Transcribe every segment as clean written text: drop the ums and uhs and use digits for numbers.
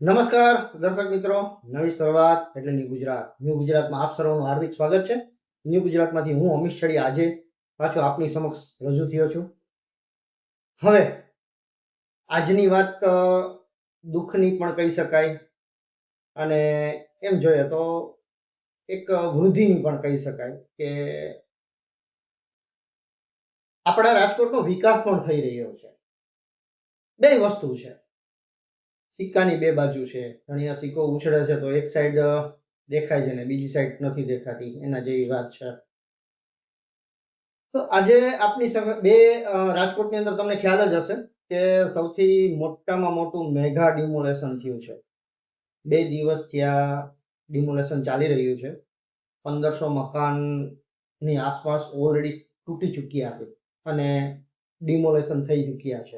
નમસ્કાર દર્શક મિત્રો, નવી શરૂઆત એટલે ન્યૂ ગુજરાત. ન્યૂ ગુજરાતમાં આપ સર્વનું હાર્દિક સ્વાગત છે. ન્યૂ ગુજરાતમાંથી હું અમિત છડી આજે પાછો આપની સમક્ષ રજૂ થયો છું. હવે આજની વાત દુઃખની પણ કહી શકાય અને એમ જોઈએ તો એક વૃદ્ધિની પણ કહી શકાય કે આપણા રાજકોટનો વિકાસ પણ થઈ રહ્યો છે. બે વસ્તુ છે, સિક્કાની બે બાજુ છે. ઘણી સિક્કો ઉછળે છે તો એક સાઈડ દેખાય છે ને બીજી સાઈડ નથી દેખાતી, એના જેવી વાત છે. તો આજે આપની બે રાજકોટની અંદર તમને ખ્યાલ જ હશે કે સૌથી મોટામાં મોટું મેગા ડિમોલેશન થયું છે. 2 દિવસ ત્યાં ડિમોલેશન ચાલી રહ્યું છે. 1500 મકાનની આસપાસ ઓલરેડી તૂટી ચૂક્યા છે અને ડિમોલેશન થઈ ચૂક્યા છે.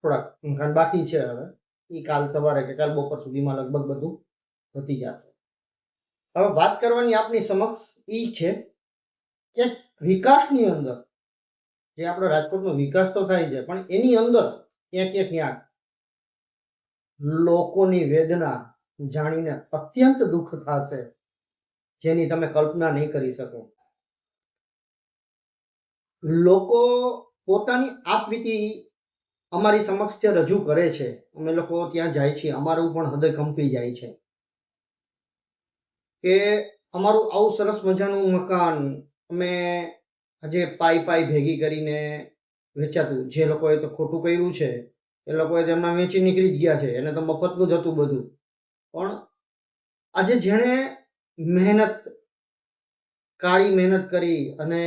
થોડાક મકાન બાકી છે. હવે એ કાલ સવારે કે કાલ બપોર સુધીમાં લગભગ બધું પતી જશે. હવે વાત કરવાની આપની સમક્ષ એ છે કે વિકાસની અંદર જે આપણો રાજકોટનો વિકાસ તો થાય છે, પણ એની અંદર ક્યાંક લોકોની વેદના જાણીને અત્યંત દુઃખ થશે, જેની તમે કલ્પના નહીં કરી શકો. લોકો પોતાની આપવીતી અમારી સમક્ષ જે રજૂ કરે છે, અમે લોકો ત્યાં જાય છીએ, અમારું પણ હૃદય કંપી જાય છે કે અમારું આવું સરસ મજાનું મકાન અમે આજે પાઈ ભેગી કરીને વેચાતું. જે લોકોએ તો ખોટું કર્યું છે એ લોકોએ તેમાં વેચી નીકળી જ ગયા છે, એને તો મફતનું જ હતું બધું. પણ આજે જેણે કાળી મહેનત કરી અને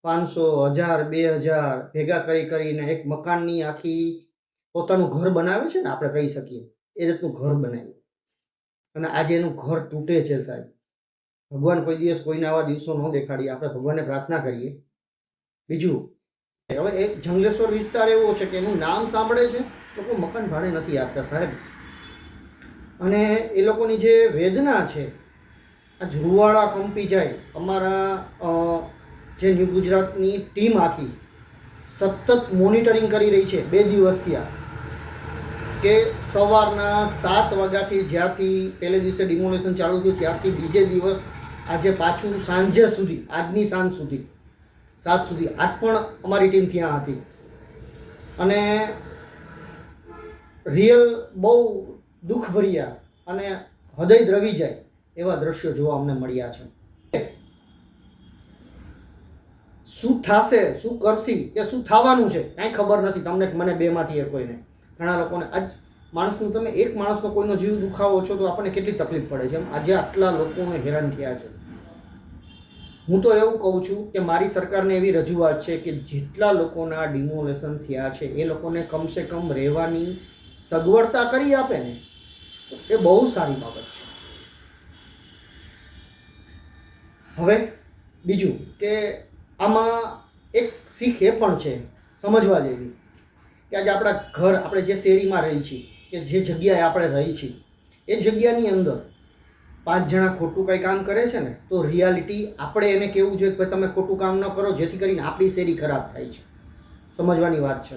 500, 1000, 2000 ભેગા કરીને એક મકાનની આખી પોતાનું ઘર બનાવે છે ને, આપણે કહી શકીએ એ રીતનું ઘર બનાવ્યું અને આજે એનું ઘર તૂટે છે. સાહેબ, ભગવાન કોઈ દિવસ કોઈને આવા દિવસો ન દેખાડીએ, આપણે ભગવાનને પ્રાર્થના કરીએ. બીજું, હવે એક જંગલેશ્વર વિસ્તાર એવો છે કે એનું નામ સાંભળે છે લોકો મકાન ભાડે નથી આપતા સાહેબ. અને એ લોકોની જે વેદના છે, આ રૂવાડા કંપી જાય. અમારા જે ન્યૂ ગુજરાતની ટીમ આખી સતત મોનિટરિંગ કરી રહી છે 2 દિવસથી કે સવારના 7 વાગ્યાથી જ્યારથી પહેલે દિવસે ડિમોલેશન ચાલુ થયું ત્યારથી બીજે દિવસ આજે પાછું સાંજે સુધી, આજની સાંજ સુધી 7 સુધી આજ પણ અમારી ટીમ ત્યાં હતી અને રિયલ બહુ દુઃખભર્યા અને હૃદય દ્રવી જાય એવા દ્રશ્યો જોવા અમને મળ્યા છે. શું થશે, શું કરશી, કે શું થવાનું છે કાંઈ ખબર નથી તમને, મને બેમાંથી એ કોઈને. ઘણા લોકોને આજ માણસનું, તમે એક માણસનો કોઈનો જીવ દુખાવો છો તો આપણને કેટલી તકલીફ પડે છે. આજે આટલા લોકોને હેરાન થયા છે. હું તો એવું કહું છું કે મારી સરકારને એવી રજૂઆત છે કે જેટલા લોકોના ડિમોલેશન થયા છે એ લોકોને કમસે કમ રહેવાની સગવડતા કરી આપે ને તો એ બહુ સારી બાબત છે. હવે બીજું કે આમાં એક શીખ એ પણ છે સમજવા જેવી કે આજે આપણા ઘર, આપણે જે શેરીમાં રહી છીએ કે જે જગ્યાએ આપણે રહી છીએ એ જગ્યાની અંદર 5 જણા ખોટું કંઈ કામ કરે છે ને તો રિયાલિટી આપણે એને કહેવું જોઈએ કે તમે ખોટું કામ ન કરો, જેથી કરીને આપણી શેરી ખરાબ થાય છે. સમજવાની વાત છે.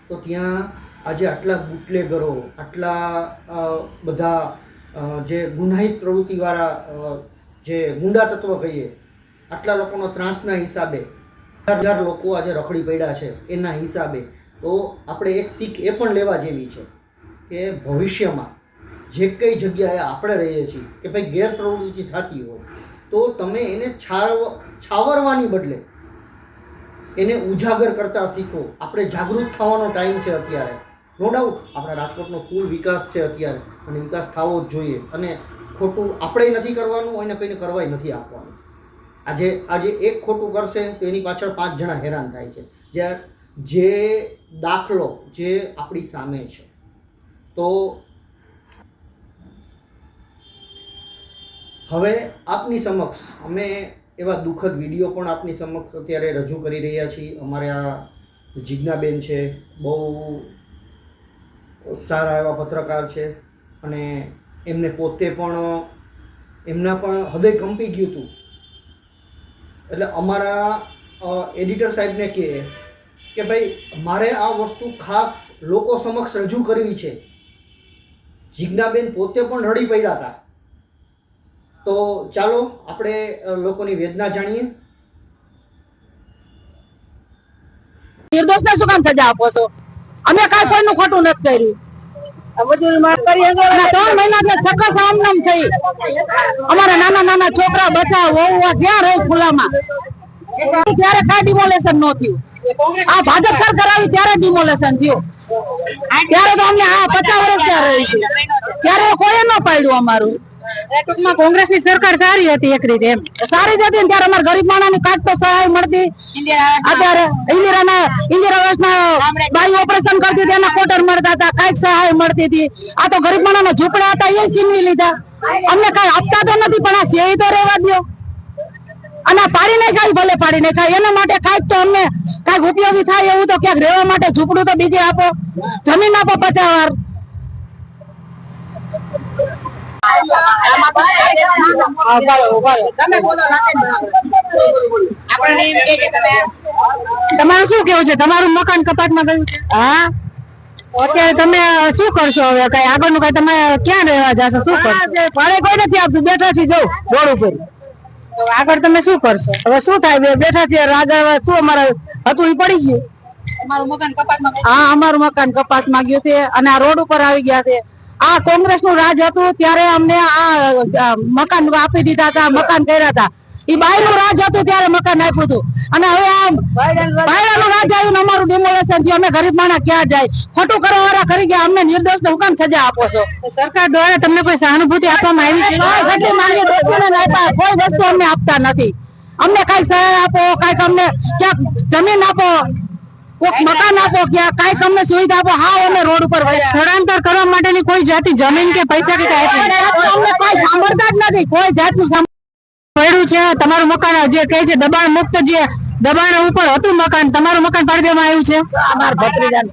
તો ત્યાં આજે આટલા બુટલેગરો, આટલા બધા જે ગુનાહિત પ્રવૃત્તિવાળા જે ગુંડા તત્વ કહીએ, આટલા લોકોનો ત્રાસના હિસાબે 1000 લોકો આજે રખડી પડ્યા છે એના હિસાબે. તો આપણે એક શીખ એ પણ લેવા જેવી છે કે ભવિષ્યમાં જે કઈ જગ્યાએ આપણે રહીએ છીએ કે ભાઈ ગેરપ્રવૃત્તિ થતી હોય તો તમે એને છાવરવાની બદલે એને ઉજાગર કરતા શીખો. આપણે જાગૃત થવાનો ટાઈમ છે અત્યારે. નો ડાઉટ આપણા રાજકોટનો ફૂલ વિકાસ છે અત્યારે અને વિકાસ થવો જ જોઈએ અને ખોટું આપણે નથી કરવાનું અને કોઈને કરવાય નથી આપવાનું. આજે એક ખોટું કરશે તો એની પાછળ 5 જણા હેરાન થાય છે. જે દાખલો જે આપણી સામે છે. તો હવે આપની સમક્ષ અમે એવા દુઃખદ વિડીયો પણ આપની સમક્ષ અત્યારે રજૂ કરી રહ્યા છીએ. અમારા જીજ્ઞાબેન છે, બહુ સારા એવા પત્રકાર છે અને એમને પોતે પણ એમના પણ હૃદય કંપી ગયું હતું. એટલે અમારા એડિટર સાહેબને કહે કે ભાઈ મારે આ વસ્તુ ખાસ લોકો સમક્ષ રજૂ કરવી છે જીજ્ઞાબેન પોતે પણ રડી પડ્યા હતા. તો ચાલો આપણે લોકોની વેદના જાણીએ. નિર્દોષને શું કામ સજા આપો છો? અમે કાંઈ કોઈનું ખોટું નથી કર્યું. 3 મહિનાથી સખત આમનામ થઈ. અમારા નાના નાના છોકરા બચ્ચા વહુ ક્યાં રહે ખુલ્લામાં? ત્યારે કાંઈ ડિમોલેશન ન થયું. આ ભાજપ સરકાર આવી ત્યારે ડિમોલેશન થયું. ત્યારે તો અમને 50 વર્ષ ત્યાં રહી છે, ત્યારે કોઈ ન પાડ્યું અમારું. ટૂંકમાં કોંગ્રેસની સરકાર સારી હતી એક રીતે, એમ સારી જ હતી ને ત્યારે અમારા ગરીબ માણસને કાંઈક તો સહાય મળતી. અત્યારે ઇન્દિરા બાઈ ઓપરેશન કરતી હતી, એના ક્વોટર મળતા હતા, કાંઈક સહાય મળતી હતી. આ તો ગરીબ માણસના ઝૂંપડા હતા એ છીનવી લીધા. અમને કાંઈ આપતા તો નથી, પણ આ છે તો રહેવા દો. અને પાડી નહીં ખાય, ભલે પાડી નહીં ખાય, એના માટે કાંઈક તો અમને કાંઈક ઉપયોગી થાય એવું તો ક્યાંક રહેવા માટે ઝૂંપડું તો બીજે આપો, જમીન આપો 50 વાર. તમારું શું કેવું છે? તમારું મકાન કપાતમાં ગયું છે? હા, અત્યારે તમે શું કરશો? હવે કઈ આગળનું કઈ તમે ક્યાં રહેવા જશો? શું કરશો? ભાડે કોઈ નથી આપતું, બેઠા છીએ જો રોડ ઉપર. આગળ તમે શું કરશો? હવે શું થાય? બેઠા છીએ, આગળ શું અમારે હતું એ પડી ગયું. અમારું મકાન કપાતમાં ગયું? હા, અમારું મકાન કપાતમાં ગયું છે અને આ રોડ ઉપર આવી ગયા છે. આ કોંગ્રેસ નું રાજ હતું ત્યારે અમને આ મકાન આપી દીધા હતા, મકાન કર્યા હતા. એ બાઈ નું રાજ હતું ત્યારે મકાન આપ્યું હતું, અને હવે આ બાયડા નું રાજ આવ્યું, અમારું ડિમોલેશન થયું. અમે ગરીબ માણસ ક્યાં જાય? ખોટું કરવા વાળા કરી ગયા, અમને નિર્દોષ ને હુકમ સજા આપો છો? સરકાર દ્વારા તમને કોઈ સહાનુભૂતિ આપવામાં આવી છે? કોઈ વસ્તુ અમને આપતા નથી. અમને કઈક સહાય આપો, કઈક અમને ક્યાંક જમીન આપો, મકાન આપો, ક્યાં કઈક અમને સુવિધા આપો. હા, અમે રોડ ઉપર સ્થળાંતર કરવા માટેની કોઈ જાતિ જમીન કે પૈસા કે અમને કોઈ સાંભળતા જ નથી. કોઈ જાતનું પડ્યું છે? તમારું મકાન જે કહે છે દબાણ મુક્ત, જે દબાણ ઉપર હતું મકાન, તમારું મકાન પાડી દેવામાં આવ્યું છે? અમારા ભત્રીજાને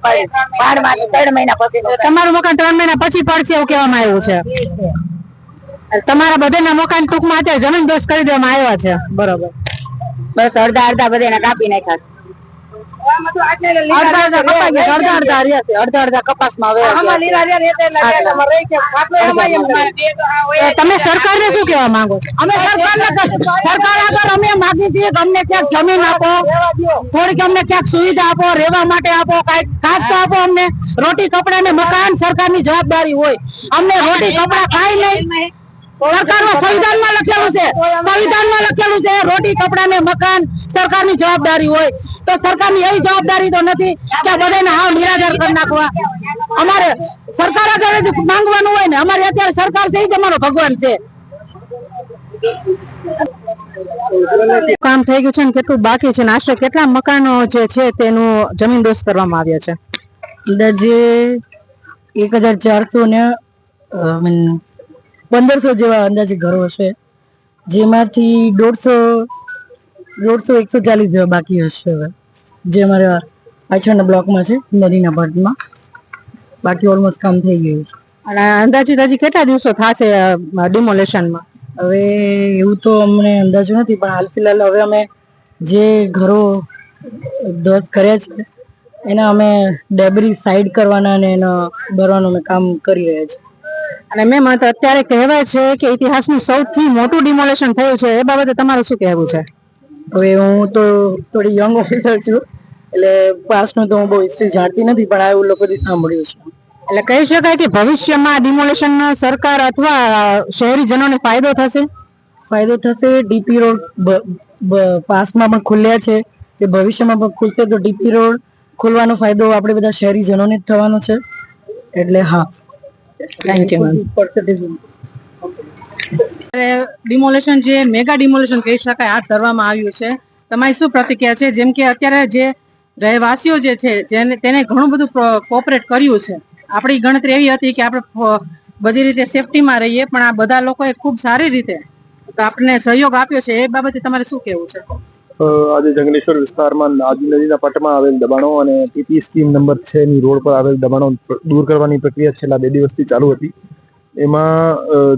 પાડવાનું 3 મહિના પછી. તમારું મકાન 3 મહિના પછી પડશે એવું કહેવામાં આવ્યું છે. તમારા બધાના મકાન ટૂંકમાં અત્યારે જમીન દોષ કરી દેવામાં આવ્યા છે. બરોબર. બસ અડધા બધાને કાપી નાખ્યા. તમે સરકારને શું કેવા માંગો છો? અમે સરકાર આગળ અમે માગી છીએ કે અમને ક્યાંક જમીન આપો, થોડીક અમને ક્યાંક સુવિધા આપો, રહેવા માટે આપો, કાંઈક તો આપો અમને. રોટી કપડા ને મકાન સરકારની જવાબદારી હોય. અમને રોટી કપડા કાંઈ નહીં. સરકારમાં સંવિધાનમાં લખેલું છે, સંવિધાનમાં લખેલું છે રોટી કપડા ને મકાન સરકારની જવાબદારી હોય. તો સરકારની એવી જવાબદારી તો નથી કે બધાને હાવ નિરાધાર કરી નાખવા. અમારે સરકાર આગળ માંગવાનું હોય ને. અમારે અત્યારે સરકાર છે એ જ અમારો ભગવાન છે. કામ થઈ ગયું છે ને કેટલું બાકી છે? આશરે કેટલા મકાનો જે છે તેનું જમીન દોષ કરવામાં આવ્યા છે? અંદાજે 1400 ને 1500 જેવા અંદાજે ઘરો હશે, જેમાંથી 150-140 જેવા બાકી હશે. હવે જે અમારા પાછળના બ્લોકમાં છે, નદીના પાટમાં, બાકી ઓલમોસ્ટ કામ થઈ ગયું. અને અંદાજિત હજી કેટલા દિવસો થશે ડિમોલેશનમાં? હવે એવું તો અમને અંદાજો નથી, પણ હાલ ફિલહાલ હવે અમે જે ઘરો ધ્વસ્ત કર્યા છે એના અમે ડેબ્રી સાઈડ કરવાના અને એના ભરવાનું અમે કામ કરી રહ્યા છીએ. અને મેમ અત્યારે કહેવાય છે કે ઇતિહાસનું સૌથી મોટું ડિમોલેશન થયું છે, એ બાબતે તમારું શું કહેવું છે? હવે હું તો થોડી યંગ ઓફિસર છું, એટલે પાસ્ટનું તો હું બહુ હિસ્ટ્રી જાણતી નથી, પણ આ એવું લોકોથી સાંભળ્યું છે. એટલે કહી શકાય કે ભવિષ્યમાં ડિમોલેશન સરકાર અથવા શહેરીજનોને ફાયદો થશે? ફાયદો થશે. ડીપી રોડ પાસ્ટમાં પણ ખુલ્યા છે, કે ભવિષ્યમાં પણ ખુલશે તો ડીપી રોડ ખોલવાનો ફાયદો આપણે બધા શહેરીજનોને જ થવાનો છે. એટલે હા, થેન્ક યુ મેમ. ડિમોલેશન જે મેગા ડિમોલેશન કહી શકાય હાથ ધરવામાં આવ્યું છે, તમારી શું પ્રતિક્રિયા છે? જેમ કે અત્યારે જે રહેવાસીઓ જે છે તેને ઘણું બધું કોઓપરેટ કર્યું છે. આપણી ગણતરી એવી હતી કે આપણે બધી રીતે સેફટીમાં રહીએ, પણ આ બધા લોકોએ ખૂબ સારી રીતે આપણને સહયોગ આપ્યો છે. એ બાબતે તમારે શું કહેવું છે? આજે જંગલેશ્વર વિસ્તારમાં આજી નદીના પટમાં આવેલ દબાણો અને પીપી સ્કીમ નંબર 6 ની રોડ પર આવેલ દબાણો દૂર કરવાની પ્રક્રિયા છેલ્લા 2 દિવસથી ચાલુ હતી. એમાં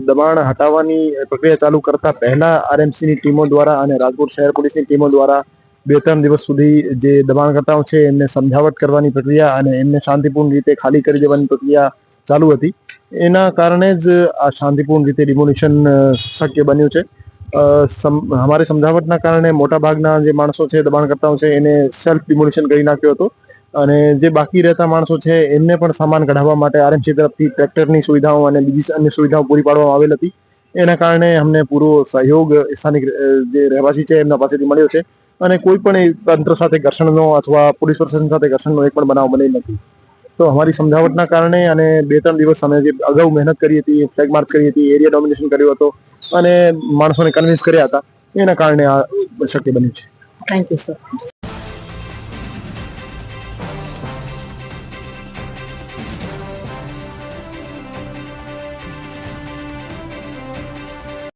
દબાણ હટાવવાની પ્રક્રિયા ચાલુ કરતા પહેલા આરએમસી ની ટીમો દ્વારા અને રાજકોટ શહેર પોલીસની ટીમો દ્વારા 2-3 દિવસ સુધી જે દબાણકર્તાઓ છે એમને સમજાવટ કરવાની પ્રક્રિયા અને એમને શાંતિપૂર્ણ રીતે ખાલી કરી દેવાની પ્રક્રિયા ચાલુ હતી. એના કારણે જ આ શાંતિપૂર્ણ રીતે ડિમોલિશન શક્ય બન્યું છે. અમારી સમજાવટના કારણે મોટાભાગના જે માણસો છે, દબાણકર્તાઓ છે, એને સેલ્ફ ડિમોલિશન કરી નાખ્યો હતો અને જે બાકી રહેતા માણસો છે એમને પણ સામાન કઢાવવા માટે આરએમસી તરફથી ટ્રેક્ટરની સુવિધાઓ અને બીજી અન્ય સુવિધાઓ પૂરી પાડવામાં આવેલ હતી. એના કારણે અમને પૂરો સહયોગ સ્થાનિક જે રહેવાસી છે એમના પાસેથી મળ્યો છે અને કોઈ પણ તંત્ર સાથે ઘર્ષણનો અથવા પોલીસ પ્રશાસન સાથે ઘર્ષણનો એક પણ બનાવ બનેલ નથી. તો અમારી સમજાવટના કારણે અને 2-3 દિવસ અમે જે અગાઉ મહેનત કરી હતી, ફ્લેગ માર્ચ કરી હતી, એરિયા ડોમિનેશન કર્યો હતો અને માણસોને કન્વિન્સ કર્યા હતા, એના કારણે આ શક્ય બન્યું છે. Thank you sir.